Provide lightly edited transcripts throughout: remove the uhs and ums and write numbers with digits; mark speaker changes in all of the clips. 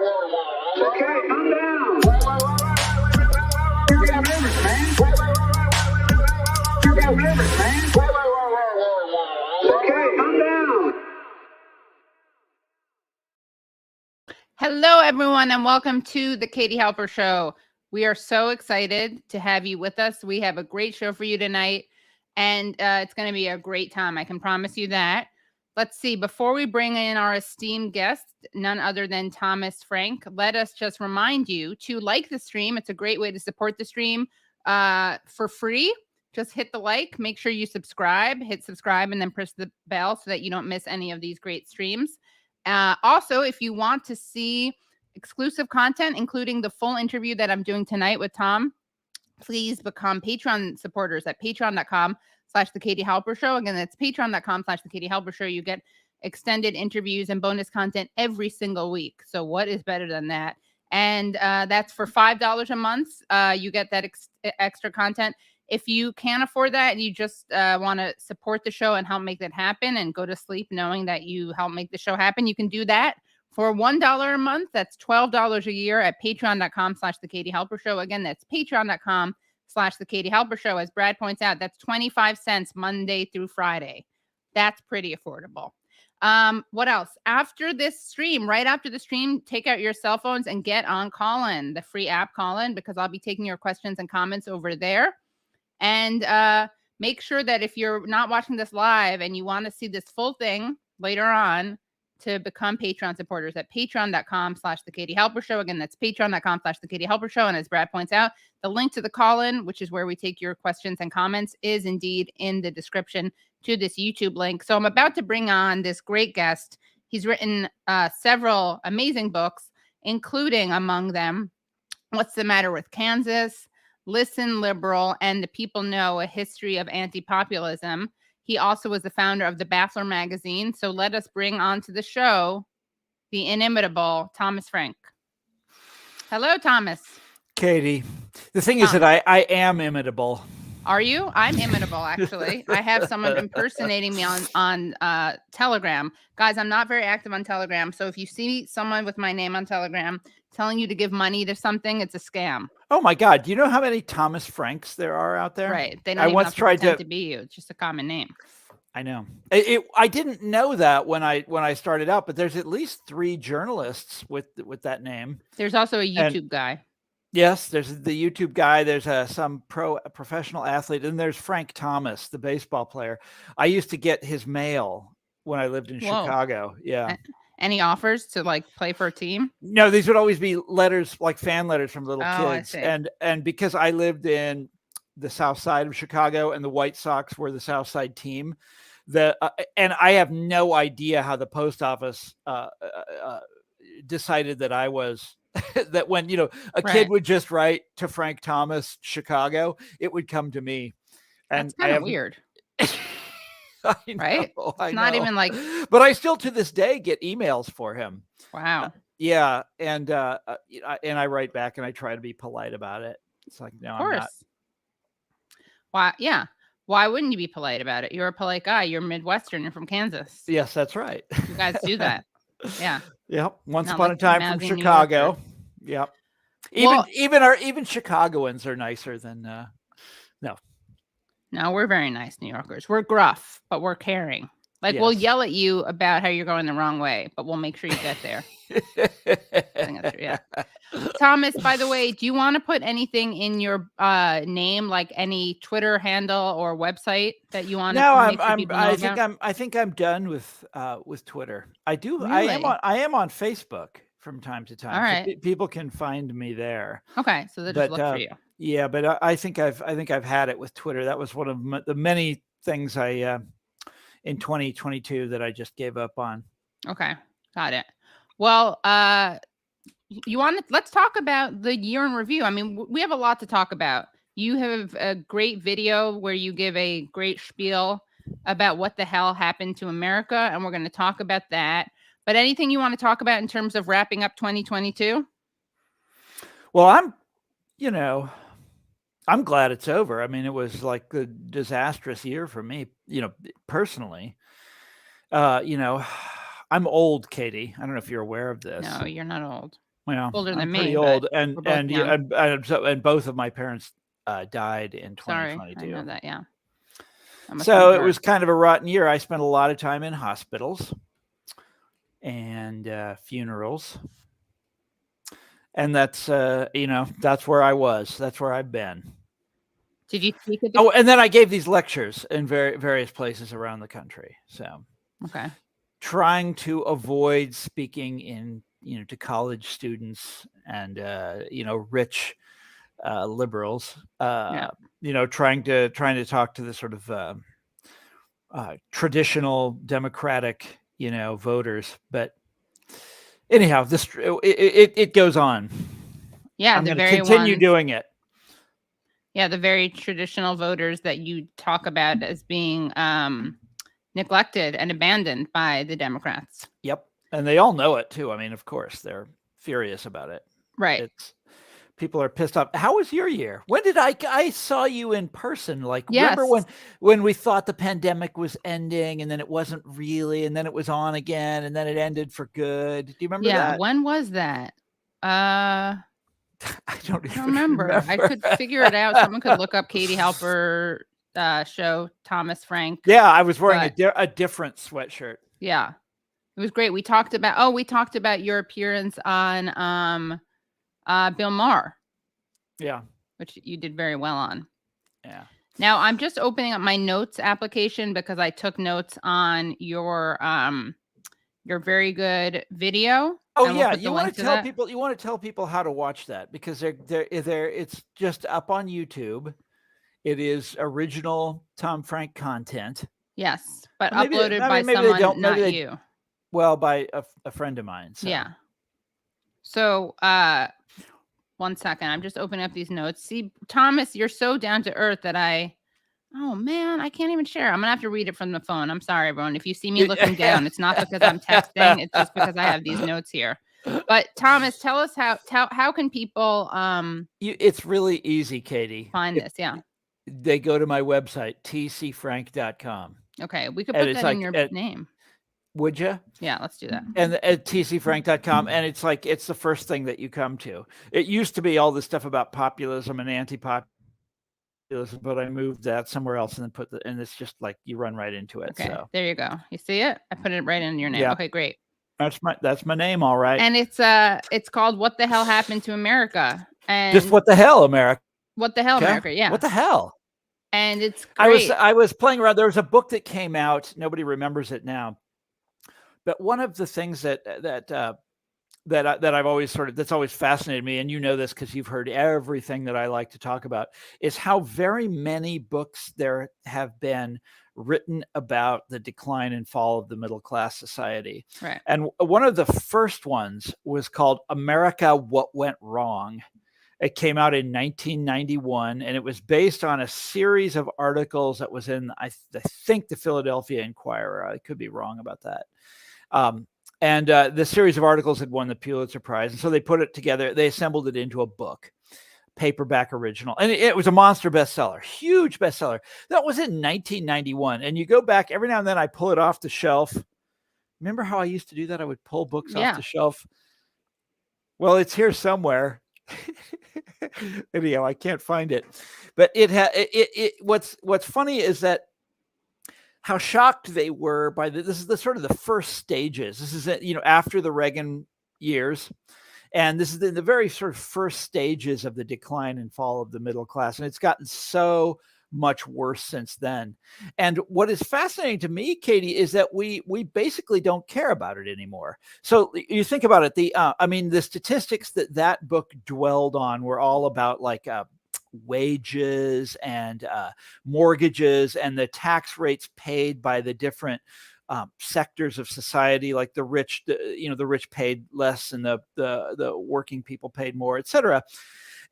Speaker 1: Okay, calm down. You got nervous, man. You got nervous, man. Okay, calm down.
Speaker 2: Hello, everyone, and welcome to the Katie Halper Show. We are so excited to have you with us. We have a great show for you tonight, and it's going to be a great time. I can promise you that. Let's see. Before we bring in our esteemed guest, none other than Thomas Frank, let us just remind you to like the stream. It's a great way to support the stream for free. Just hit the like. Make sure you subscribe. Hit subscribe and then press the bell so that you don't miss any of these great streams. Also, if you want to see exclusive content, including the full interview that I'm doing tonight with Tom, please become Patreon supporters at patreon.com/The Katie Halper Show. Again, that's patreon.com/The Katie Halper Show. You get extended interviews and bonus content every single week. So what is better than that? And that's for $5 a month. You get that extra content. If you can't afford that and you just want to support the show and help make that happen and go to sleep knowing that you help make the show happen, you can do that for $1 a month. That's $12 a year at patreon.com/The Katie Halper Show. Again, that's patreon.com/The Katie Halper Show. As Brad points out, that's 25 cents Monday through Friday. That's pretty affordable. What else? After this stream, right after the stream, take out your cell phones and get on Callin, the free app Callin, because I'll be taking your questions and comments over there. And make sure that if you're not watching this live and you want to see this full thing later on, to become Patreon supporters at patreon.com/The Katie Halper Show. Again, that's patreon.com/The Katie Halper Show. And as Brad points out, the link to the call-in, which is where we take your questions and comments, is indeed in the description to this YouTube link. So I'm about to bring on this great guest. He's written several amazing books, including among them, What's the Matter with Kansas?, Listen Liberal, and The People Know, A History of Anti-Populism. He also was the founder of the Baffler magazine. So let us bring on to the show the inimitable Thomas Frank. Hello, Thomas.
Speaker 3: Katie. The thing is that I am imitable.
Speaker 2: Are you? I'm imitable, actually. I have someone impersonating me on Telegram. Guys, I'm not very active on Telegram. So if you see someone with my name on Telegram telling you to give money to something, it's a scam.
Speaker 3: Oh my God. Do you know how many Thomas Franks there are out there?
Speaker 2: Right. They don't even have to pretend to be you. It's just a common name.
Speaker 3: I know. I didn't know that when I started out, but there's at least 3 journalists with that name.
Speaker 2: There's also a YouTube guy.
Speaker 3: Yes, there's the YouTube guy. There's some professional athlete, and there's Frank Thomas, the baseball player. I used to get his mail when I lived in Chicago. Yeah.
Speaker 2: Any offers to like play for a team?
Speaker 3: No, these would always be letters, like fan letters from little kids.
Speaker 2: I see.
Speaker 3: And because I lived in the South Side of Chicago and the White Sox were the South Side team, and I have no idea how the post office decided that I was that when a kid would just write to Frank Thomas, Chicago, it would come to me. And
Speaker 2: that's kind of weird.
Speaker 3: I know,
Speaker 2: right? It's not even like,
Speaker 3: but I still to this day get emails for him.
Speaker 2: Wow.
Speaker 3: Yeah, and I write back and I try to be polite about it. It's like, no, I'm not.
Speaker 2: Why? Yeah. Why wouldn't you be polite about it? You're a polite guy. You're Midwestern. You're from Kansas.
Speaker 3: Yes, that's right.
Speaker 2: You guys do that. Yeah.
Speaker 3: Yep. Once upon a time from Chicago. Yep. Even Chicagoans are nicer than no.
Speaker 2: No, we're very nice New Yorkers. We're gruff, but we're caring. Like, we'll yell at you about how you're going the wrong way, but we'll make sure you get there. I think that's true, yeah. Thomas, by the way, do you want to put anything in your name, like any Twitter handle or website that you want to?
Speaker 3: No, I think I'm done with Twitter. I do. Really? I am on Facebook from time to time.
Speaker 2: All right.
Speaker 3: So people can find me there.
Speaker 2: Okay, so they'll just look for you.
Speaker 3: Yeah, but I think I've had it with Twitter. That was one of the many things I in 2022 that I just gave up on.
Speaker 2: Okay, got it. Well, let's talk about the year in review. I mean, we have a lot to talk about. You have a great video where you give a great spiel about what the hell happened to America, and we're going to talk about that. But anything you want to talk about in terms of wrapping up 2022?
Speaker 3: Well, I'm glad it's over. I mean, it was like a disastrous year for me, personally. I'm old, Katie. I don't know if you're aware of this.
Speaker 2: No, you're not old.
Speaker 3: Well,
Speaker 2: older
Speaker 3: I'm
Speaker 2: than
Speaker 3: pretty
Speaker 2: me,
Speaker 3: old,
Speaker 2: but
Speaker 3: and
Speaker 2: we're both young.
Speaker 3: and both of my parents died in
Speaker 2: Sorry,
Speaker 3: 2022.
Speaker 2: I know that. Yeah.
Speaker 3: So it was kind of a rotten year. I spent a lot of time in hospitals and funerals, and that's that's where I was. That's where I've been.
Speaker 2: Did you speak at
Speaker 3: Oh, and then I gave these lectures in various places around the country. So,
Speaker 2: okay,
Speaker 3: trying to avoid speaking in to college students and rich liberals. Trying to talk to the sort of traditional Democratic voters. But anyhow, it goes on.
Speaker 2: Yeah,
Speaker 3: I'm going to continue doing it.
Speaker 2: Yeah, the very traditional voters that you talk about as being neglected and abandoned by the Democrats.
Speaker 3: Yep. And they all know it too. I mean, of course, they're furious about it.
Speaker 2: Right.
Speaker 3: People are pissed off. How was your year? When did I saw you in person? Like,
Speaker 2: yes.
Speaker 3: Remember when we thought the pandemic was ending and then it wasn't really, and then it was on again and then it ended for good. Do you remember that?
Speaker 2: Yeah. When was that?
Speaker 3: I don't
Speaker 2: remember. I could figure it out. Someone could look up Katie Halper show, Thomas Frank.
Speaker 3: Yeah, I was wearing a different sweatshirt.
Speaker 2: Yeah, it was great. We talked about your appearance on Bill Maher.
Speaker 3: Yeah,
Speaker 2: which you did very well on.
Speaker 3: Yeah.
Speaker 2: Now I'm just opening up my notes application because I took notes on your very good video.
Speaker 3: Oh yeah, you want to tell people. You want to tell people how to watch that because they're it's just up on YouTube. It is original Tom Frank content.
Speaker 2: Yes, but uploaded by someone, not you.
Speaker 3: Well, by a friend of mine. So.
Speaker 2: Yeah. So 1 second, I'm just opening up these notes. See, Thomas, you're so down to earth that oh man, I can't even share. I'm gonna have to read it from the phone. I'm sorry, everyone. If you see me looking down, it's not because I'm texting. It's just because I have these notes here. But Thomas, tell us how can people
Speaker 3: it's really easy, Katie.
Speaker 2: Find this, yeah.
Speaker 3: They go to my website, tcfrank.com.
Speaker 2: Okay, we could put that in your name.
Speaker 3: Would you?
Speaker 2: Yeah, let's do that.
Speaker 3: And at tcfrank.com, and it's the first thing that you come to. It used to be all this stuff about populism and anti-populism, but I moved that somewhere else and then and it's just like you run right into it.
Speaker 2: Okay,
Speaker 3: so
Speaker 2: there you go. You see it? I put it right in your name. Yeah. Okay, great.
Speaker 3: That's my name, all right.
Speaker 2: And it's called "What the Hell Happened to America?" And
Speaker 3: just what the hell, America?
Speaker 2: What the hell, America? Yeah.
Speaker 3: What the hell?
Speaker 2: And it's great.
Speaker 3: I was playing around. There was a book that came out. Nobody remembers it now. But one of the things that I've always that's always fascinated me, and you know this because you've heard everything that I like to talk about, is how very many books there have been written about the decline and fall of the middle class society.
Speaker 2: Right.
Speaker 3: And one of the first ones was called America, What Went Wrong. It came out in 1991, and it was based on a series of articles that was in, I think, the Philadelphia Inquirer. I could be wrong about that. And the series of articles had won the Pulitzer Prize. And so they put it together. They assembled it into a book, paperback original. And it was a monster bestseller, huge bestseller. That was in 1991. And you go back, every now and then I pull it off the shelf. Remember how I used to do that? I would pull books off the shelf. Well, it's here somewhere. Anyhow, I can't find it. But what's funny is that how shocked they were by this is the sort of the first stages. This is after the Reagan years, and this is the very sort of first stages of the decline and fall of the middle class, and it's gotten so much worse since then. And what is fascinating to me, Katie, is that we basically don't care about it anymore. So you think about it, the statistics that book dwelled on were all about like wages and mortgages and the tax rates paid by the different sectors of society, like the rich, the rich paid less and the working people paid more, etc.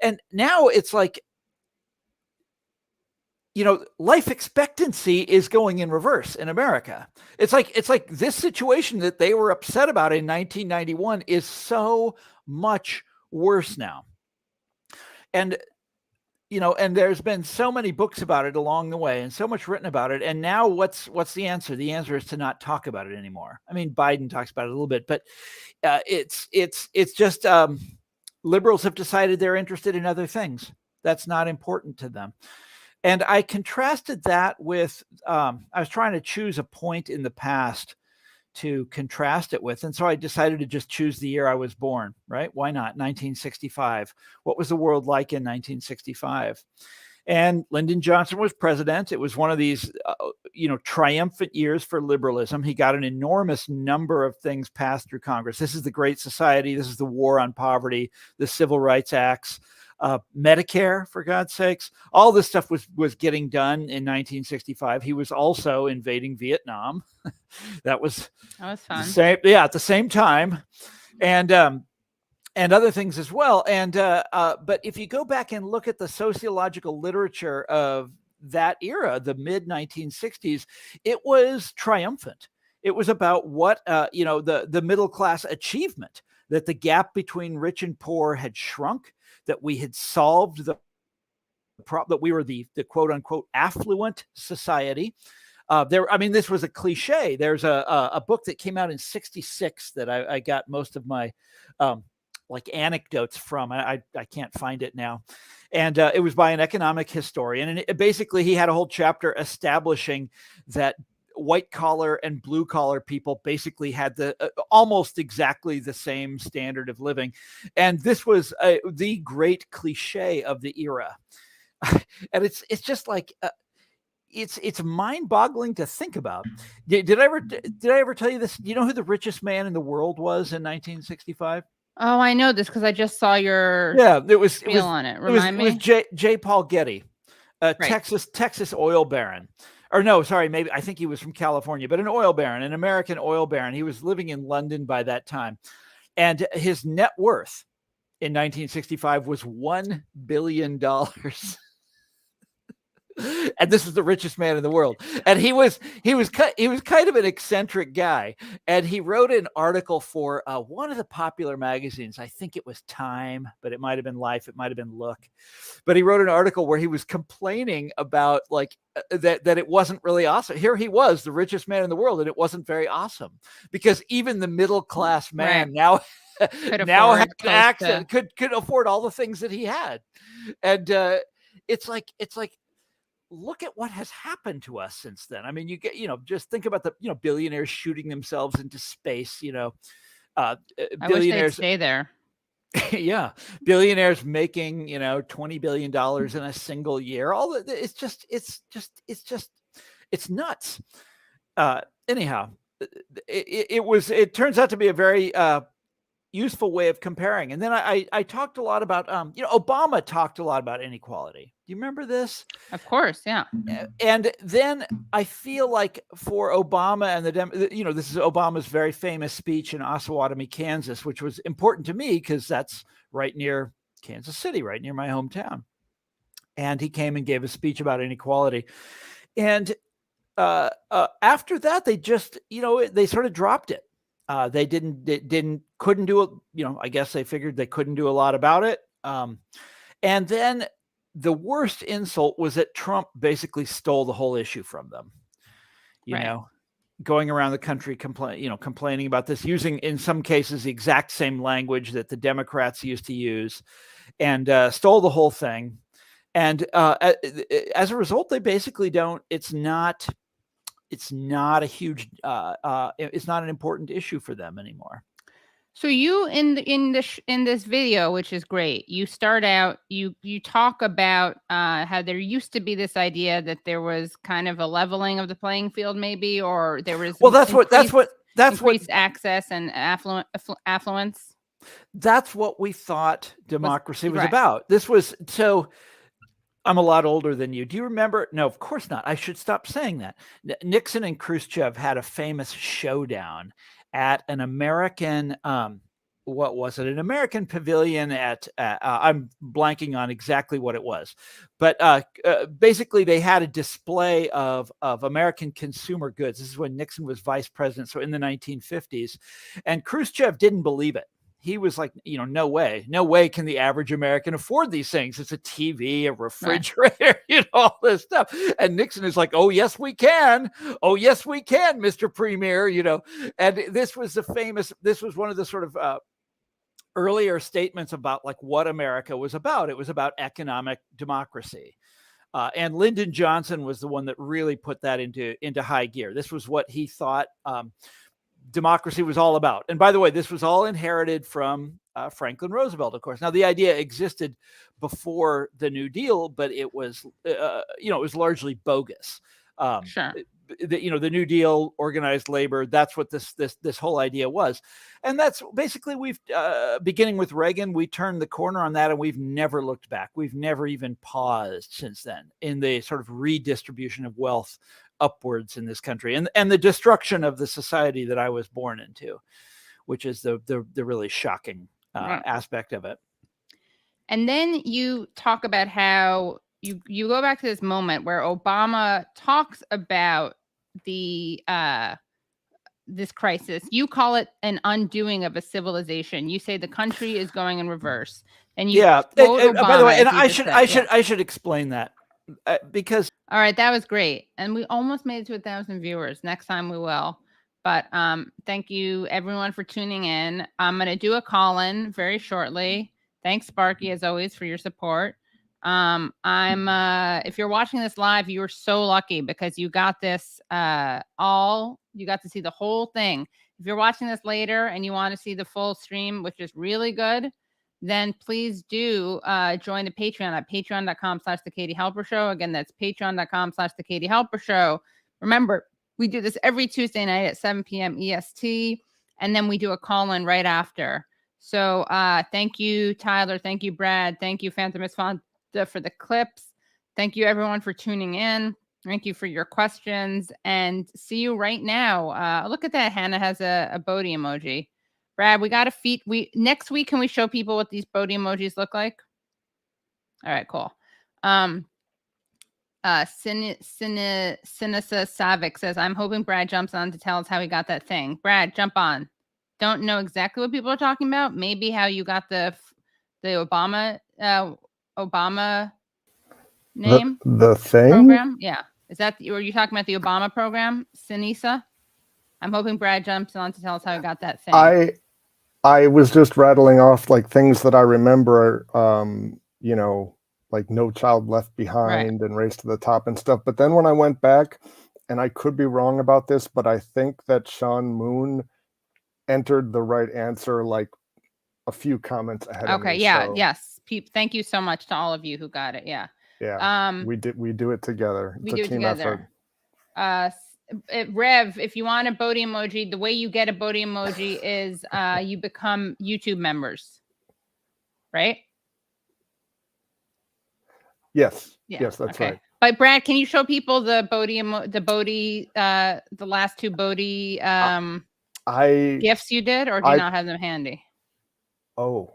Speaker 3: And now it's like, life expectancy is going in reverse in America. It's like this situation that they were upset about in 1991 is so much worse now. And and there's been so many books about it along the way and so much written about it. And now what's the answer? The answer is to not talk about it anymore. I mean, Biden talks about it a little bit, but it's just liberals have decided they're interested in other things. That's not important to them. And I contrasted that with, I was trying to choose a point in the past to contrast it with. And so I decided to just choose the year I was born, right? Why not? 1965. What was the world like in 1965? And Lyndon Johnson was president. It was one of these, triumphant years for liberalism. He got an enormous number of things passed through Congress. This is the Great Society. This is the War on Poverty, the Civil Rights Acts, Medicare, for God's sakes. All this stuff was getting done in 1965. He was also invading Vietnam. That was
Speaker 2: fun.
Speaker 3: At the same time. And other things as well. And but if you go back and look at the sociological literature of that era, the mid 1960s, it was triumphant. It was about what the middle class achievement, that the gap between rich and poor had shrunk, that we had solved that we were the quote unquote affluent society. This was a cliche. There's a book that came out in '66 that I got most of my anecdotes from. I can't find it now. And it was by an economic historian. And basically he had a whole chapter establishing that white collar and blue collar people basically had almost exactly the same standard of living. And this was the great cliche of the era. And it's just like, it's mind-boggling to think about. Did I ever tell you this? Do you know who the richest man in the world was in 1965?
Speaker 2: Oh, I know this because I just saw your spiel on it. Remind me.
Speaker 3: It was J. Paul Getty,
Speaker 2: right.
Speaker 3: Texas oil baron. Or no, sorry, maybe I think he was from California, but an oil baron, an American oil baron. He was living in London by that time. And his net worth in 1965 was $1 billion. And this is the richest man in the world. And he was kind of an eccentric guy. And he wrote an article for one of the popular magazines. I think it was Time, but it might have been Life. It might have been Look. But he wrote an article where he was complaining about that it wasn't really awesome. Here he was, the richest man in the world, and it wasn't very awesome because even the middle class man now had access, could afford all the things that he had. And it's like look at what has happened to us since then. I mean, you get, just think about the, billionaires shooting themselves into space, billionaires.
Speaker 2: I wish they'd stay there.
Speaker 3: Yeah. Billionaires making, $20 billion in a single year. All that, it's nuts. Anyhow, it turns out to be a very, useful way of comparing. And then I talked a lot about, Obama talked a lot about inequality. Do you remember this?
Speaker 2: Of course. Yeah.
Speaker 3: And then I feel like for Obama and this is Obama's very famous speech in Osawatomie, Kansas, which was important to me because that's right near Kansas City, right near my hometown. And he came and gave a speech about inequality. And after that, they just, they sort of dropped it. They couldn't do it. I guess they figured they couldn't do a lot about it. And then the worst insult was that Trump basically stole the whole issue from them, going around the country, complaining about this, using in some cases the exact same language that the Democrats used to use, and stole the whole thing. And as a result, they basically don't. It's not a huge. It's not an important issue for them anymore.
Speaker 2: So you in this video, which is great, you start out, you talk about how there used to be this idea that there was kind of a leveling of the playing field, maybe, or there was increased access and affluence.
Speaker 3: That's what we thought democracy was about. This was so. I'm a lot older than you. Do you remember? No, of course not. I should stop saying that. Nixon and Khrushchev had a famous showdown at an American, what was it? An American pavilion at, I'm blanking on exactly what it was. But basically they had a display of American consumer goods. This is when Nixon was vice president, so in the 1950s. And Khrushchev didn't believe it. he was like, no way can the average American afford these things. It's a TV, a refrigerator, all this stuff. And Nixon is like, oh, yes, we can. Oh, yes, we can, Mr. Premier, And this was one of the sort of earlier statements about like what America was about. It was about economic democracy. And Lyndon Johnson was the one that really put that into high gear. This was what he thought democracy was all about. And by the way, this was all inherited from Franklin Roosevelt, of course. Now, the idea existed before the New Deal, but it was, it was largely bogus.
Speaker 2: Sure.
Speaker 3: The New Deal, organized labor, that's what this whole idea was. And that's basically, we've beginning with Reagan, we turned the corner on that, and we've never looked back. We've never even paused since then in the sort of redistribution of wealth upwards in this country, and the destruction of the society that I was born into, which is the really shocking aspect of it. And
Speaker 2: then you talk about how you go back to this moment where Obama talks about the this crisis. You call it an undoing of a civilization. You say the country is going in reverse, and you quote Obama.
Speaker 3: By the way, and I should explain that. Because
Speaker 2: all right, that was great, and we almost made it to 1,000 viewers. Next time we will. But thank you everyone for tuning in. I'm going to do a call-in very shortly. Thanks, Sparky, as always, for your support. If you're watching this live, you are so lucky because you got this you got to see the whole thing. If you're watching this later and you want to see the full stream, which is really good, then please do join the Patreon at patreon.com/The Katie Halper Show. Again, that's patreon.com/The Katie Halper Show. Remember, we do this every Tuesday night at 7 p.m. EST, and then we do a call-in right after. So thank you, Tyler. Thank you, Brad. Thank you, Phantom Miss Fonda, for the clips. Thank you, everyone, for tuning in. Thank you for your questions, and see you right now. Look at that. Hannah has a Bodhi emoji. Brad, we got a feat. Next week, can we show people what these Bodhi emojis look like? All right, cool. Sinisa Savic says, I'm hoping Brad jumps on to tell us how he got that thing. Brad, jump on. Don't know exactly what people are talking about. Maybe how you got the Obama name?
Speaker 4: The thing?
Speaker 2: Program? Yeah. Were you talking about the Obama program, Sinisa? I'm hoping Brad jumps on to tell us how he got that thing.
Speaker 4: I was just rattling off like things that I remember, like No Child Left Behind and Race to the Top and stuff. But then when I went back, and I could be wrong about this, but I think that Sean Moon entered the right answer like a few comments ahead of me.
Speaker 2: Okay, yeah, so. Yes. Thank you so much to all of you who got it. Yeah.
Speaker 4: Yeah. We do it together. It's a team effort.
Speaker 2: Rev, if you want a Bodhi emoji, the way you get a Bodhi emoji is you become YouTube members, right?
Speaker 4: Yes. Yeah. Yes, that's right.
Speaker 2: But Brad, can you show people the last two Bodhi gifts you did, or do you not have them handy?
Speaker 4: Oh,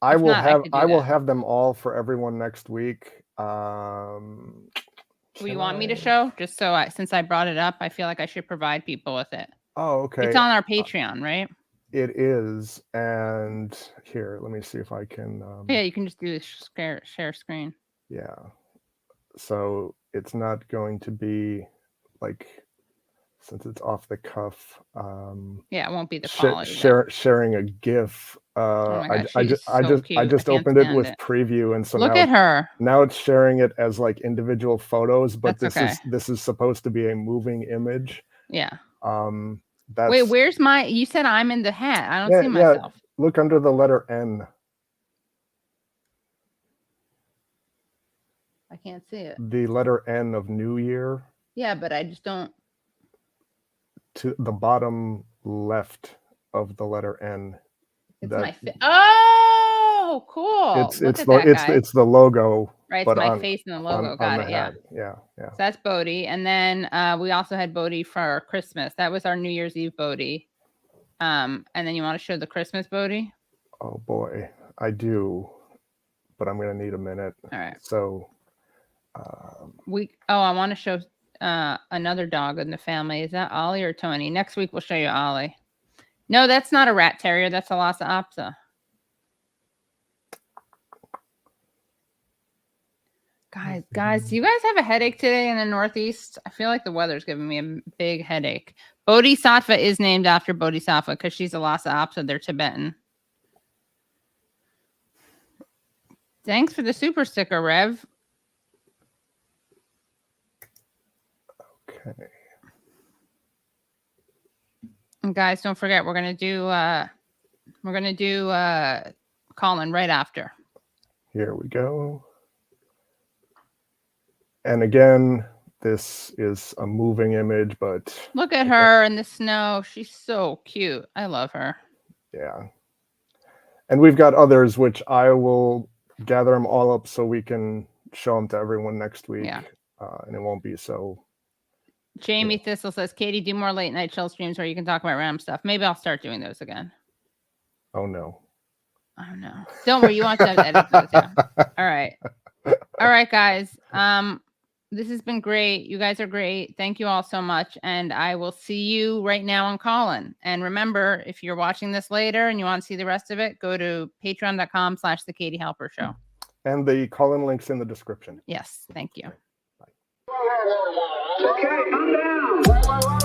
Speaker 4: I will have them all for everyone next week.
Speaker 2: Do you want me to show? Just so since I brought it up, I feel like I should provide people with it.
Speaker 4: Oh, okay.
Speaker 2: It's on our Patreon, right?
Speaker 4: It is. And here, let me see if I can.
Speaker 2: Yeah, you can just do the share screen.
Speaker 4: Yeah. So it's not going to be like, since it's off the cuff.
Speaker 2: Yeah, it won't be the quality.
Speaker 4: Sharing a GIF. I just opened it with preview, and so
Speaker 2: look at her.
Speaker 4: Now it's sharing it as like individual photos, but this is supposed to be a moving image.
Speaker 2: Yeah.
Speaker 4: Wait,
Speaker 2: where's my? You said I'm in the hat. I don't see myself.
Speaker 4: Yeah. Look under the letter N.
Speaker 2: I can't see it.
Speaker 4: The letter N of New Year.
Speaker 2: Yeah, but I just don't.
Speaker 4: To the bottom left of the letter N.
Speaker 2: It's my face. Oh, cool!
Speaker 4: It's the logo.
Speaker 2: Right, it's my face and the logo. Got it. Yeah.
Speaker 4: So
Speaker 2: that's Bodhi, and then we also had Bodhi for Christmas. That was our New Year's Eve Bodhi. And then you want to show the Christmas Bodhi?
Speaker 4: Oh boy, I do, but I'm gonna need a minute.
Speaker 2: All right.
Speaker 4: So.
Speaker 2: I want to show another dog in the family. Is that Ollie or Tony? Next week we'll show you Ollie. No, that's not a rat terrier. That's a Lhasa Apso. Guys, do you guys have a headache today in the Northeast? I feel like the weather's giving me a big headache. Bodhisattva is named after Bodhisattva because she's a Lhasa Apso. They're Tibetan. Thanks for the super sticker, Rev.
Speaker 4: Okay.
Speaker 2: And guys, don't forget we're gonna do callin right after.
Speaker 4: Here we go. And again, this is a moving image, but
Speaker 2: Look at her in the snow. She's so cute. I love her.
Speaker 4: yeah. And we've got others, which I will gather them all up so we can show them to everyone next week.
Speaker 2: Yeah.
Speaker 4: And it won't be so.
Speaker 2: Jamie Thistle says, Katie, do more late night chill streams where you can talk about random stuff. Maybe I'll start doing those again.
Speaker 4: Oh, no.
Speaker 2: Oh, no. Don't worry. You won't have to edit those. Yeah. All right. All right, guys. This has been great. You guys are great. Thank you all so much. And I will see you right now on Callin. And remember, if you're watching this later and you want to see the rest of it, go to patreon.com/The Katie Halper Show.
Speaker 4: And the call-in link's in the description.
Speaker 2: Yes. Thank you.
Speaker 1: Okay, I'm down.